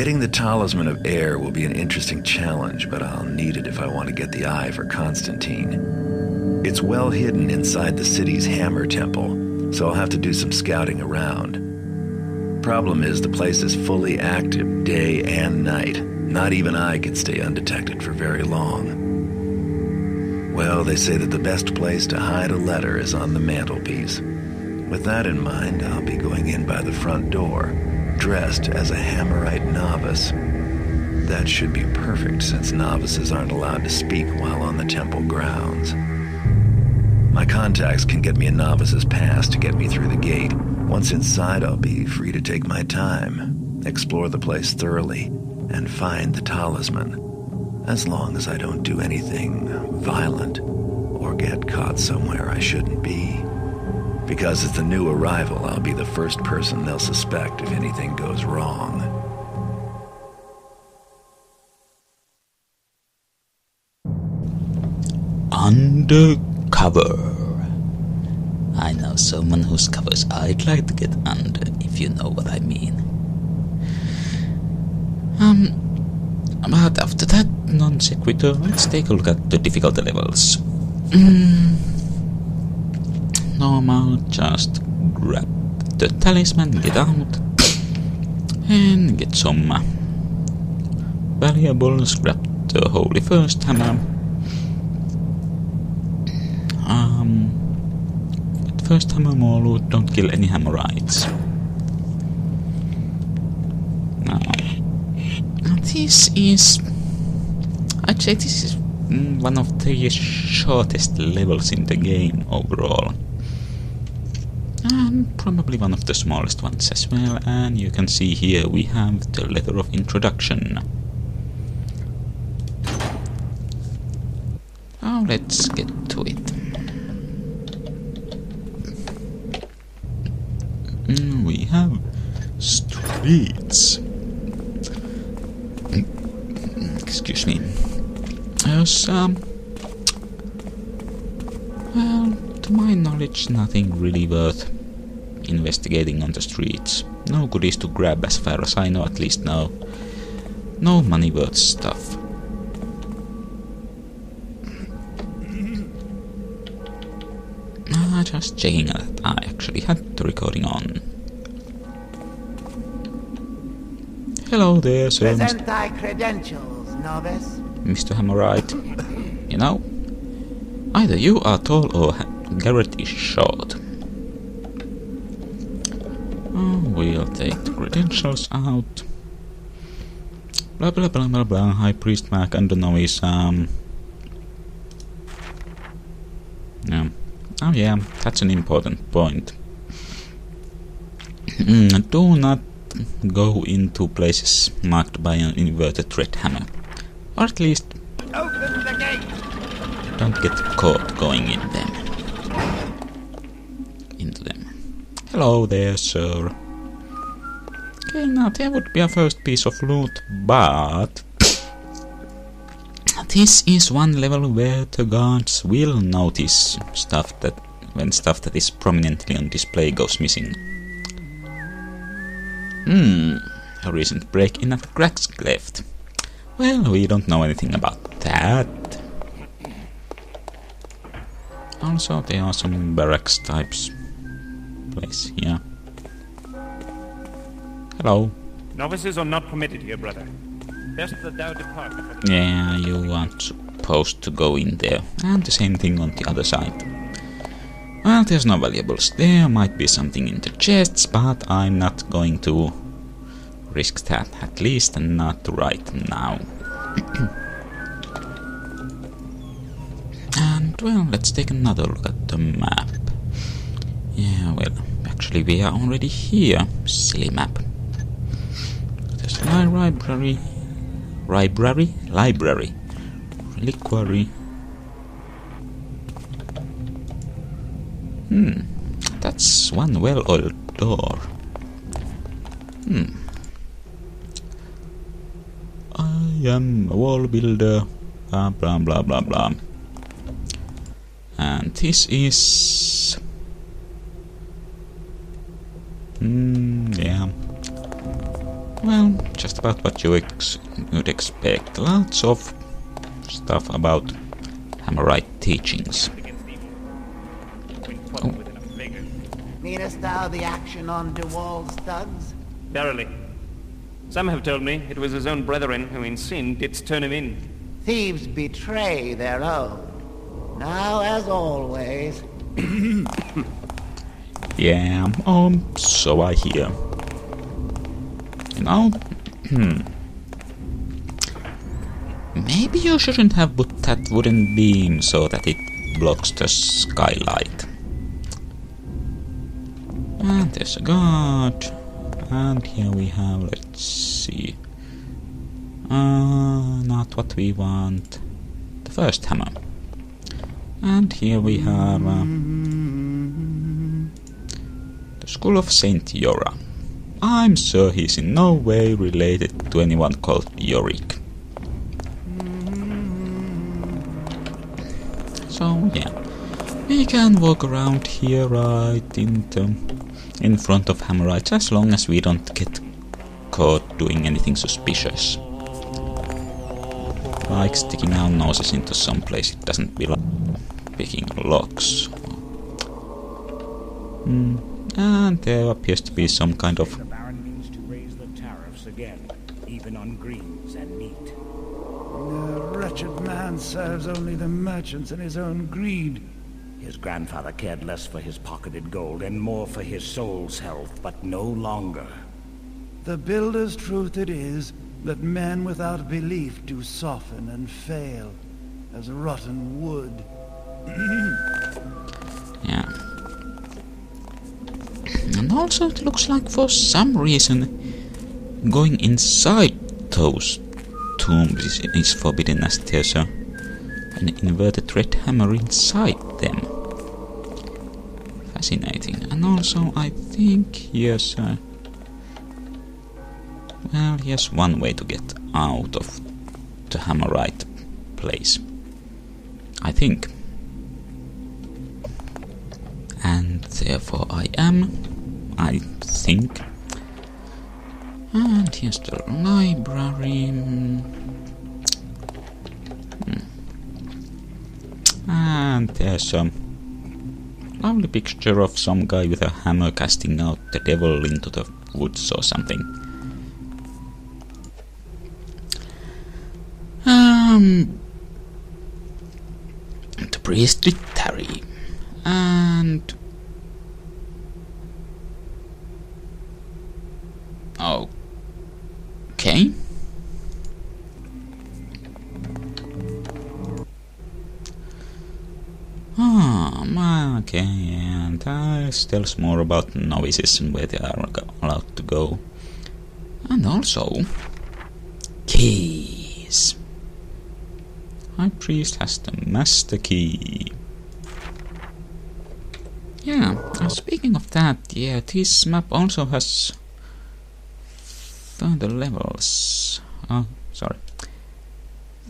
Getting the Talisman of Air will be an interesting challenge, but I'll need it if I want to get the eye for Constantine. It's well hidden inside the city's Hammer Temple, so I'll have to do some scouting around. Problem is, the place is fully active day and night. Not even I can stay undetected for very long. Well, they say that the best place to hide a letter is on the mantelpiece. With that in mind, I'll be going in by the front door, dressed as a Hammerite novice. That should be perfect, since novices aren't allowed to speak while on the temple grounds. My contacts can get me a novice's pass to get me through the gate. Once inside, I'll be free to take my time, explore the place thoroughly, and find the talisman, as long as I don't do anything violent or get caught somewhere I shouldn't be. Because as the new arrival, I'll be the first person they'll suspect if anything goes wrong. Undercover. I know someone whose covers I'd like to get under, if you know what I mean. But after that non sequitur, let's take a look at the difficulty levels. Normal, just grab the talisman, get out, and get some valuables, grab the Holy First Hammer. First hammer, more loot, don't kill any Hammerites. Now, this is... I'd say this is one of the shortest levels in the game overall. And probably one of the smallest ones as well, and you can see here we have the letter of introduction. Now let's get to it. We have streets. Excuse me. There's, well, to my knowledge, nothing really worth investigating on the streets. No goodies to grab as far as I know, at least now. No money worth stuff. Just checking that I actually had the recording on. Hello there, sir. Present thy credentials, novice. Mr. Hammerite. You know, either you are tall or Garrett is short. Oh, we'll take the credentials out. Blah blah blah blah blah. High Priest Mac and the novice. Yeah. Oh yeah, that's an important point. Do not go into places marked by an inverted red hammer. Or at least open the gate. Don't get caught going in them. Into them. Hello there, sir. Okay, now there would be a first piece of loot, but this is one level where the guards will notice stuff that is prominently on display goes missing. A recent break-in at the cracks cleft. Well, we don't know anything about that. Also, there are some barracks types place here. Hello. Novices are not permitted here, brother. Best the Dow department. Yeah, you aren't supposed to go in there. And the same thing on the other side. Well, there's no valuables. There might be something in the chests, but I'm not going to risk that. At least not right now. And, well, let's take another look at the map. Yeah, well, actually we are already here. Silly map. There's a library. Reliquary. That's one well-oiled door. I am a wall builder. Blah blah blah blah blah. And this is... yeah. well, just about what you would expect. Lots of stuff about Hammerite teachings. Against evil. When put with enough vigor. Meanest thou the action on DeWall's thugs? Verily. Some have told me it was his own brethren who in sin didst turn him in. Thieves betray their own. Now, as always, Yeah, so I hear. You know, maybe you shouldn't have put that wooden beam so that it blocks the skylight. And there's a guard. And here we have, let's see. Not what we want. The first hammer. And here we have the School of Saint Yora. I'm sure he's in no way related to anyone called Yorick. So yeah, we can walk around here right in front of Hammerites as long as we don't get caught doing anything suspicious. Like sticking our noses into some place it doesn't belong, picking locks. And there appears to be some kind of... The Baron means to raise the tariffs again, even on greens and meat. The wretched man serves only the merchants and his own greed. His grandfather cared less for his pocketed gold and more for his soul's health, but no longer. The builder's truth it is that men without belief do soften and fail as rotten wood. Yeah. And also it looks like for some reason going inside those tombs is forbidden, as there's an inverted red hammer inside them. Fascinating. And also I think here's well, here's one way to get out of the Hammerite place, I think. And therefore I think. And here's the library. And there's a lovely picture of some guy with a hammer casting out the devil into the woods or something. The priest did tarry. And okay. Okay, and that tells more about novices and where they are allowed to go. And also keys. High priest has the master key. Yeah, speaking of that, yeah, this map also has further levels. Oh, sorry.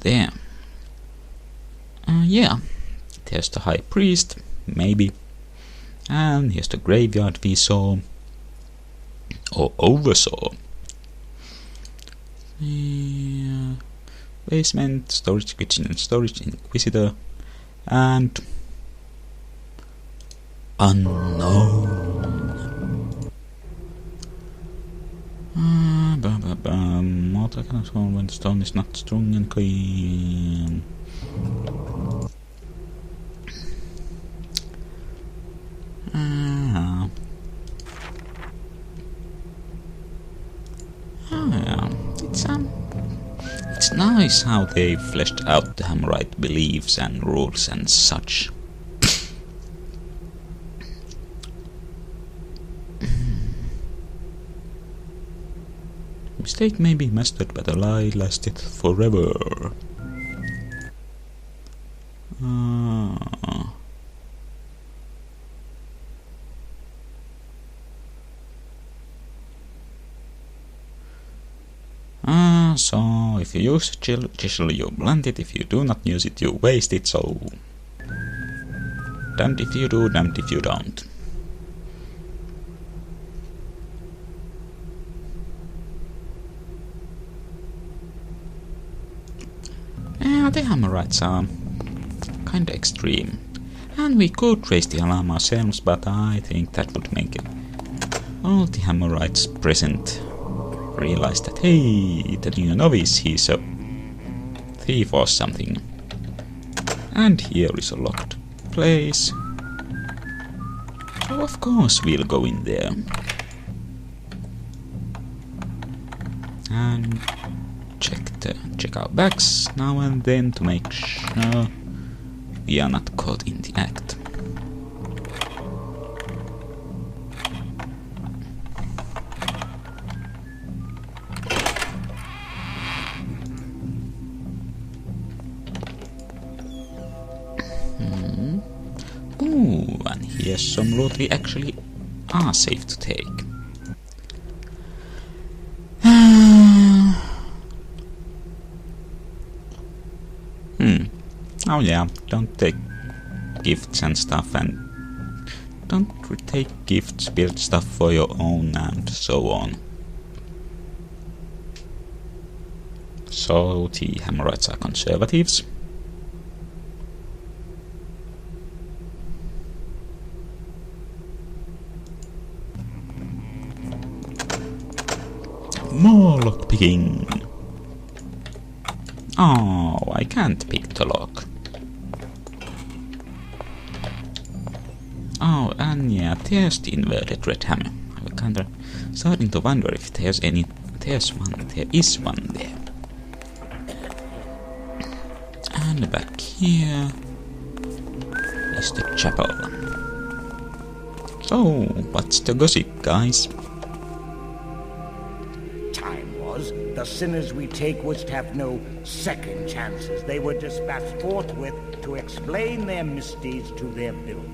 There. Yeah. There's the high priest, maybe. And here's the graveyard we saw. Or oversaw. Yeah. Basement, storage kitchen and storage inquisitor. And unknown. Mortar cannot fall when the stone is not strong and clean. It's nice how they fleshed out the Hammerite beliefs and rules and such. Mistake may be mastered, but a lie lasted forever. So if you use chisel, you blunt it. If you do not use it, you waste it. So damned if you do, damned if you don't. the Hammerites are kinda extreme. And we could raise the alarm ourselves, but I think that would make all the Hammerites present realize that, hey, the new novice, he's a thief or something. And here is a locked place. So of course we'll go in there. And check our bags now and then to make sure we are not caught in the act. Ooh, and here's some loot we actually are safe to take. Oh yeah, don't take gifts and stuff, and don't take gifts, build stuff for your own, and so on. So the Hammerites are conservatives. More lockpicking. Oh, I can't pick the lock. Oh, and yeah, there's the inverted red hammer. I'm kinda starting to wonder if there's any. There is one there. And back here is the chapel. So, what's the gossip, guys? The sinners we take would have no second chances. They were dispatched forthwith to explain their misdeeds to their builder.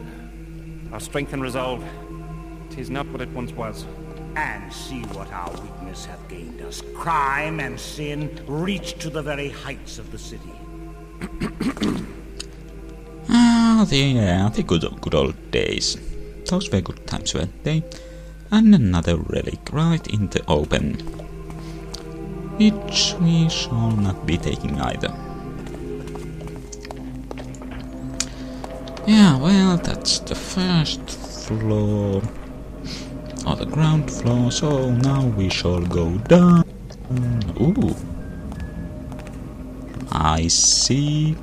Our strength and resolve, 'tis not what it once was. And see what our weakness hath gained us. Crime and sin reached to the very heights of the city. The good old days. Those were good times, weren't they? And another relic right in the open, which we shall not be taking either. Yeah, well, that's the first floor, or the ground floor, so now we shall go down. Ooh. I see.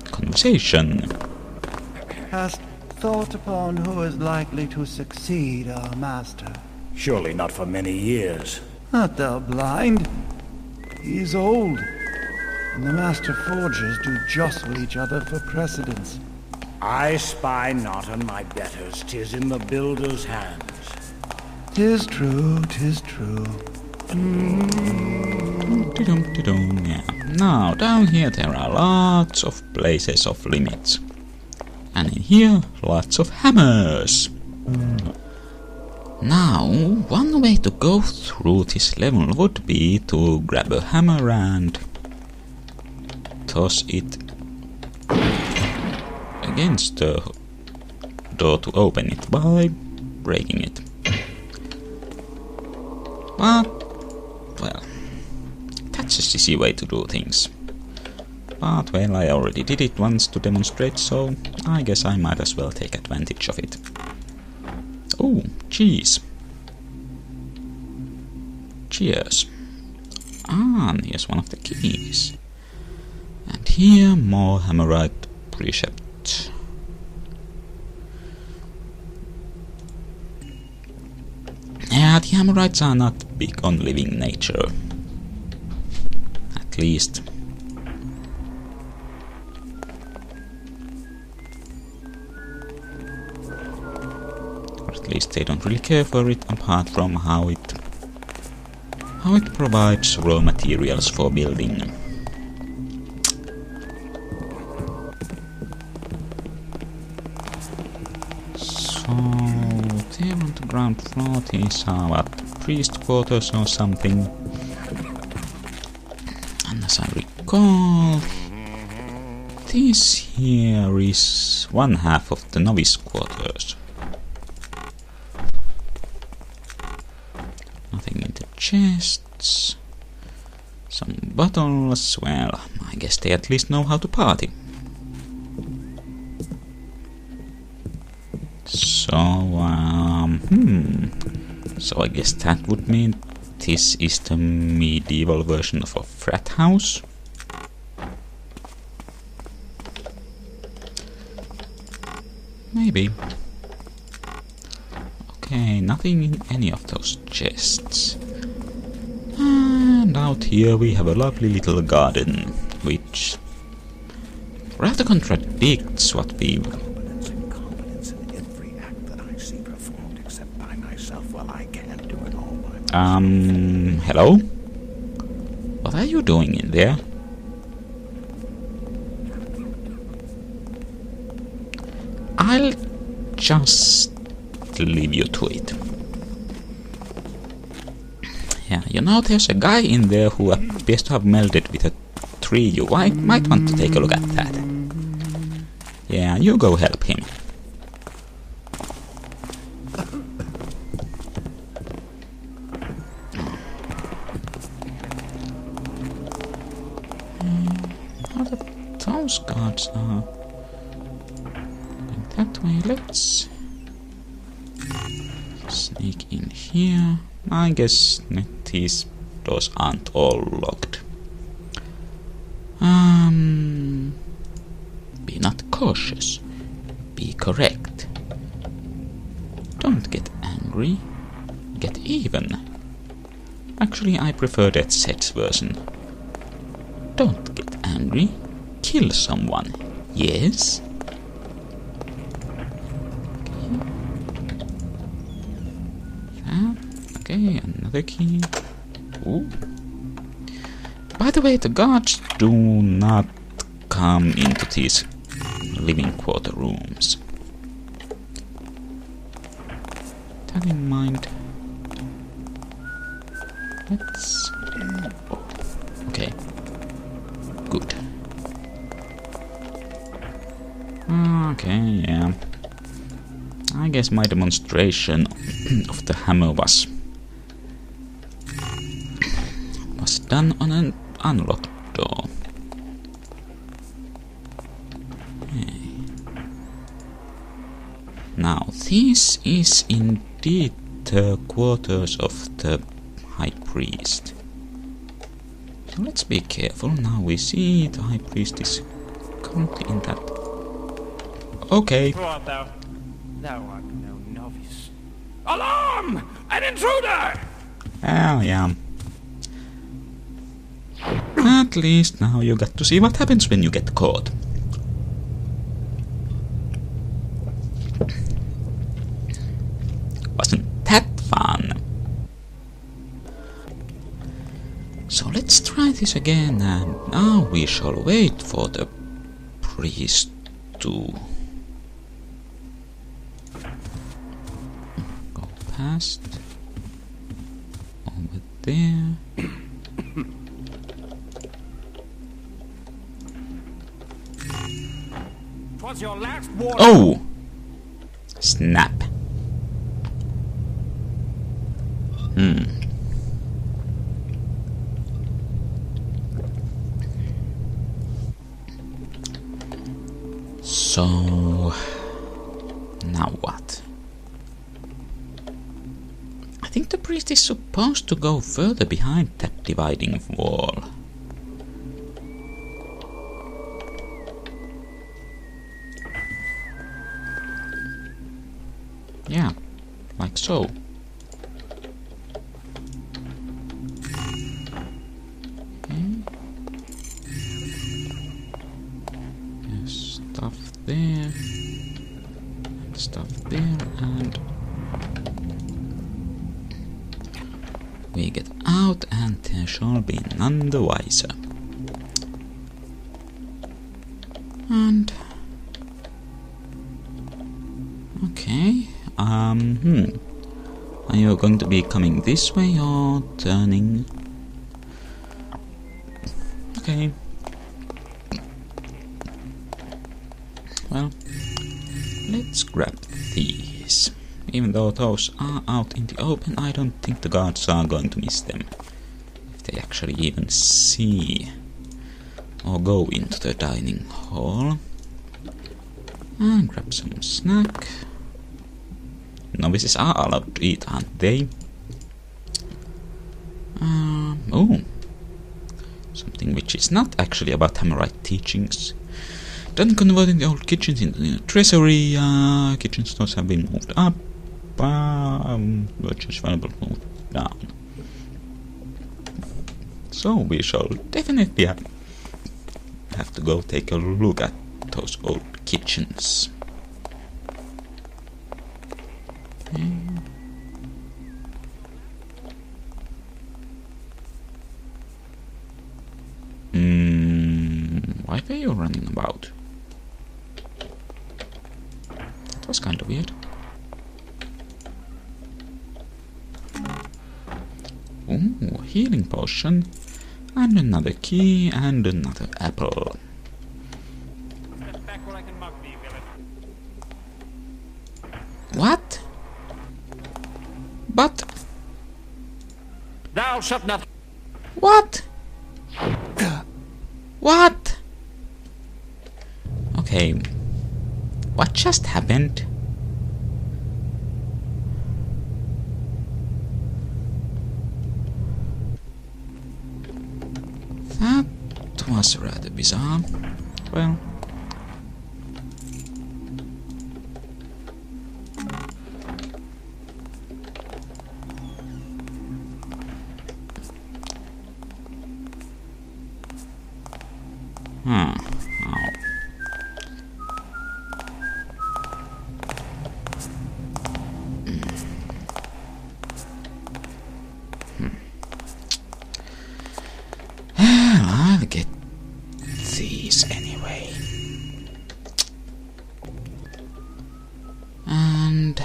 Conversation. Hast thought upon who is likely to succeed our master? Surely not for many years. Art thou blind? He is old, and the master forgers do jostle each other for precedence. I spy not on my betters, 'tis in the builder's hands. 'Tis true, 'tis true. Yeah. Now, down here there are lots of places of limits. And in here, lots of hammers. Now, one way to go through this level would be to grab a hammer and toss it against the door to open it by breaking it. But, well, that's a sissy way to do things. But, well, I already did it once to demonstrate, so I guess I might as well take advantage of it. Oh, cheese. Cheers. And here's one of the keys. And here, more Hammerite precept. Yeah, the Hammerites are not big on living nature. At least. Or at least they don't really care for it, apart from how it provides raw materials for building. So, there on the ground floor, these are what, priest quarters or something. And as I recall, this here is one half of the novice quarters. Nothing in the chests. Some bottles, well, I guess they at least know how to party. So, so I guess that would mean this is the medieval version of a frat house. Maybe. Okay, nothing in any of those chests. And out here we have a lovely little garden, which rather contradicts what we... hello? What are you doing in there? I'll just leave you to it. Yeah, you know, there's a guy in there who appears to have melded with a tree. You might want to take a look at that. Yeah, you go help him. Those guards are going that way. Let's sneak in here. I guess these doors aren't all locked. Be not cautious. Be correct. Don't get angry. Get even. Actually, I prefer that Set's version. Don't get angry. Kill someone. Yes? Okay, another key. Ooh. By the way, the guards do not come into these living quarter rooms. That in mind. Let's... Oh, okay. Good. Okay, yeah. I guess my demonstration of the hammer was done on an unlocked door. Okay. Now, this is indeed the quarters of the High Priest. So let's be careful. Now we see the High Priest is currently in that. Okay. Who art thou? Thou art no novice. Alarm! An intruder! Oh, yeah. At least now you got to see what happens when you get caught. Wasn't that fun? So let's try this again, and now we shall wait for the priest to go past over there. Your last warning. Oh! Snap. So... now what? I think the priest is supposed to go further behind that dividing wall. Yeah, like so. Okay. There's stuff there, and stuff there, and we get out, and there shall be none the wiser. And okay. Are you going to be coming this way or turning? Okay. Well, let's grab these. Even though those are out in the open, I don't think the guards are going to miss them. If they actually even see or go into the dining hall. And grab some snack. Novices are allowed to eat, aren't they? Oh, something which is not actually about Hammerite teachings. Done converting the old kitchens into the treasury. Kitchen stores have been moved up. Virtues valuable moved down. So we shall definitely have to go take a look at those old kitchens. Why were you running about? That was kind of weird. Ooh, healing potion. And another key and another apple. Step back where I can mark thee, villain. What? But... Thou shalt not... What? What? Okay. What just happened? That was rather bizarre. Well... Oh. I'll get these anyway. And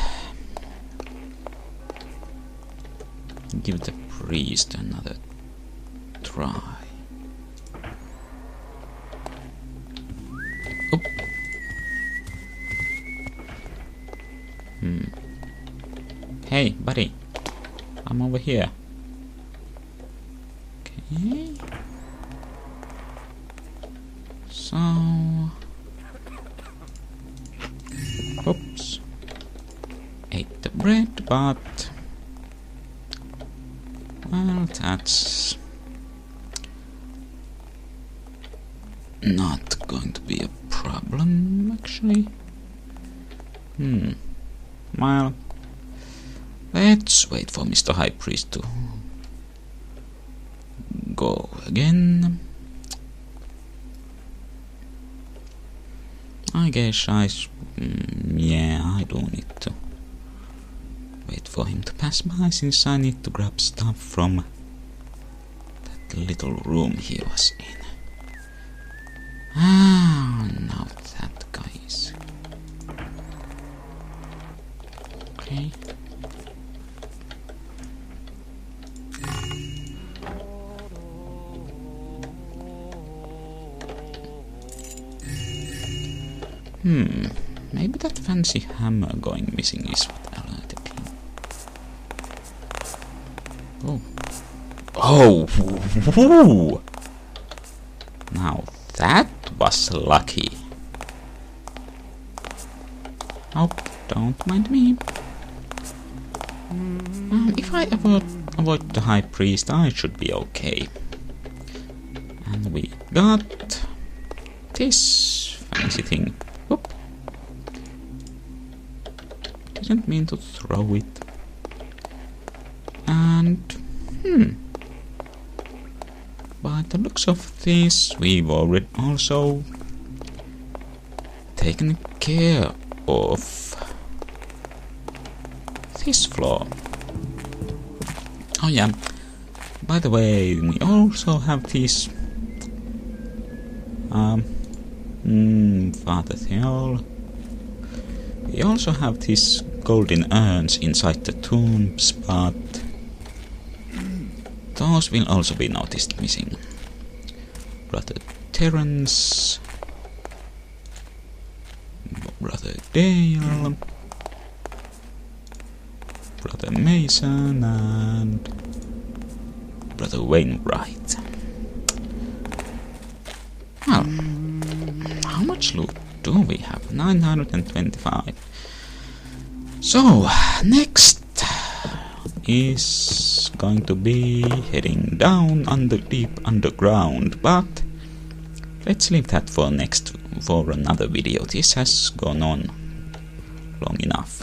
give the priest another try. Hey, buddy. I'm over here. Okay. So... Oops. Ate the bread, but... Well, that's... not going to be a problem, actually. Well... Let's wait for Mr. High Priest to go again. I guess yeah, I do need to wait for him to pass by, since I need to grab stuff from that little room he was in. Ah, now that guy is... Okay. Maybe that fancy hammer going missing is what alerted him. Oh. Oh! Woo! Now that was lucky. Oh, don't mind me. If I avoid the High Priest, I should be okay. And we got this fancy thing. Oop. Didn't mean to throw it. And by the looks of this, we've already also taken care of this floor. Oh yeah, by the way, we also have these Father Theol. We also have these golden urns inside the tombs, but those will also be noticed missing. Brother Terence, Brother Dale, Brother Mason, and Brother Wainwright. Well, how much loot do we have? 925. So, next is going to be heading down deep underground, but let's leave that for another video. This has gone on long enough.